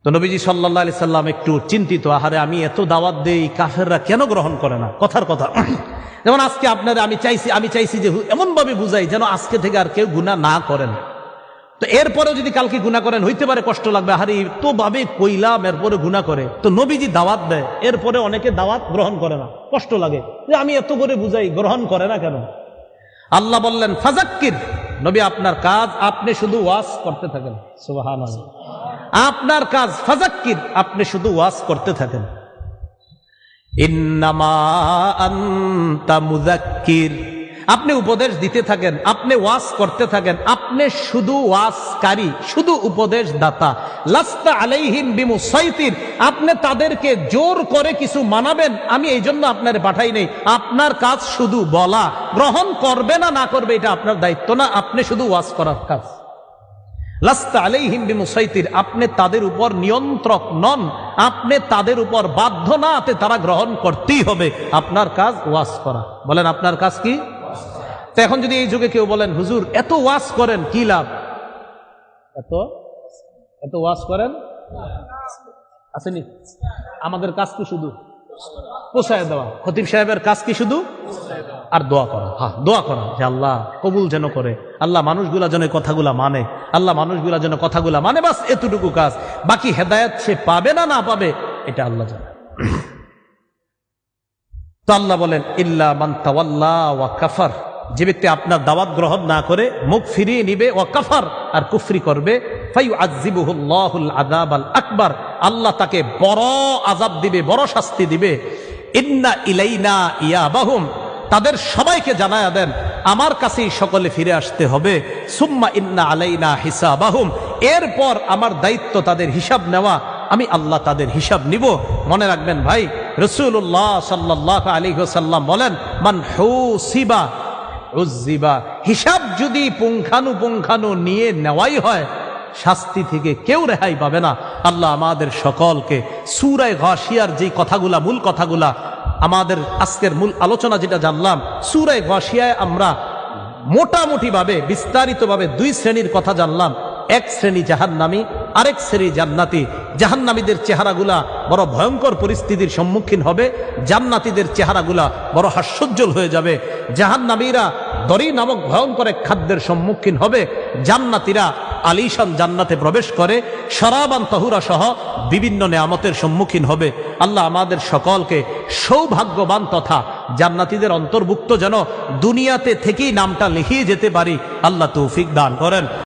তো নবীজি সাল্লাল্লাহু আলাইহি সাল্লাম একটু চিন্তিত, আহারে আমি এত দাওয়াত দেই, কাফেররা কেন গ্রহণ করে না? কথার কথা। যেমন আজকে আপনারা আমি চাইছি যে এমন ভাবে বুঝাই যেন আজকে থেকে আর কেউ গুনাহ না করেন। তো এরপরেও যদি কালকে গুনাহ করেন হইতে পারে কষ্ট লাগবে, আহারে তো ভাবে কইলাম এরপরে গুনাহ করে। তো নবীজি দাওয়াত দেয়, এরপরে অনেকে দাওয়াত গ্রহণ করে না, কষ্ট লাগে যে আমি এত করে বুঝাই গ্রহণ করে না কেন? আল্লাহ বললেন ফাজাক্কির, নবী আপনার কাজ আপনি শুধু ওয়াজ করতে থাকেন। সুবহানাল্লাহ। আপনার কাজ ফাজাক্কির, আপনি শুধু ওয়াজ করতে থাকেন। ইন্নামা আনতা মুযাক্কির, আপনি উপদেশ দিতে থাকেন, আপনি ওয়াজ করতে থাকেন, আপনি শুধু ওয়াজকারী, শুধু উপদেশ দাতা। লাস্তা আলাইহিম বিমুসাইতির, আপনি তাদেরকে জোর করে কিছু মানাবেন আমি এই জন্য আপনারে পাঠাই নেই। আপনার কাজ শুধু বলা, গ্রহণ করবে না না করবে এটা আপনার দায়িত্ব না, আপনি শুধু ওয়াজ করার কাজ। লাস্তা আলাইহিম বিমুসাইতির, আপনি তাদের উপর নিয়ন্ত্রক নন, আপনি তাদের উপর বাধ্য না, তারা গ্রহণ করতেই হবে। আপনার কাজ ওয়াজ করা। বলেন আপনার কাজ কি? তো এখন যদি এই যুগে কেউ বলেন হুজুর এত ওয়াজ করেন কি লাভ? এত ওয়াজ করেন আসেনি, আমাদের কাজ কি শুধু পৌঁছায় দেওয়া? খতিব সাহেবের কাজ কি শুধু? আর দোয়া করা। হ্যাঁ, দোয়া করা যে আল্লাহ কবুল যেন করে, আল্লাহ মানুষগুলা যেন কথাগুলা মানে, আল্লাহ মানুষগুলা যেন কথাগুলা মানে, বাস এতটুকু কাজ। বাকি হেদায়েত সে পাবে না না পাবে এটা আল্লাহ জানে। তো আল্লাহ বলেন ইল্লা মান তাওয়াল্লা ওয়া কাফার, যে ব্যক্তি আপনার দাওয়াত গ্রহণ না করে মুখ ফিরিয়ে নিবে, ওয়া কাফার আর কুফরি করবে, ফায়ুআযযিবুহুল্লাহুল আযাবাল আকবার, আল্লাহ তাকে বড় আযাব দিবে, বড় শাস্তি দিবে। ইন্না ইলাইনা ইয়াবাহুম, তাদের সবাইকে জানায়া দেন আমার কাছেই সকলে ফিরে আসতে হবে। সুম্মা ইন্না আলাইনা হিসাবাহুম, এরপর আমার দায়িত্ব তাদের হিসাব নেওয়া, আমি আল্লাহ তাদের হিসাব নিব। মনে রাখবেন ভাই, রাসূলুল্লাহ সাল্লাল্লাহু আলাইহি ওয়াসাল্লাম বলেন মান হুসিবা উযযিবা, হিসাব যদি পুঙ্খানু নিয়ে নেওয়াই হয় শাস্তি থেকে কেউ রেহাই পাবে না। আল্লাহ আমাদের সকলকে সূরা গাশিয়ার যে কথাগুলা, মূল কথাগুলা, আমাদের আজকের মূল আলোচনা যেটা জানলাম, সূরা গাশিয়ায় আমরা মোটামুটি ভাবে বিস্তারিতভাবে দুই শ্রেণীর কথা জানলাম। এক শ্রেণী জাহান্নামী, আরেক শ্রেণী জান্নাতি। জাহান্নামীদের চেহারাগুলা বড় ভয়ঙ্কর পরিস্থিতির সম্মুখীন হবে, জান্নাতীদের চেহারাগুলা বড় হাস্যোজ্জ্বল হয়ে যাবে। জাহান্নামীরা দরি নামক ভয়ঙ্কর এক খাদ্যের সম্মুখীন হবে, জান্নাতীরা আলিশান জান্নাতে প্রবেশ করে শরাবান তাহুরা সহ বিভিন্ন নেয়ামতের সম্মুখীন হবে। আল্লাহ আমাদের সকলকে সৌভাগ্যবান তথা জান্নাতীদের অন্তর্ভুক্ত যেন দুনিয়াতে থেকেই নামটা লিখিয়ে যেতে পারি, আল্লাহ তৌফিক দান করেন।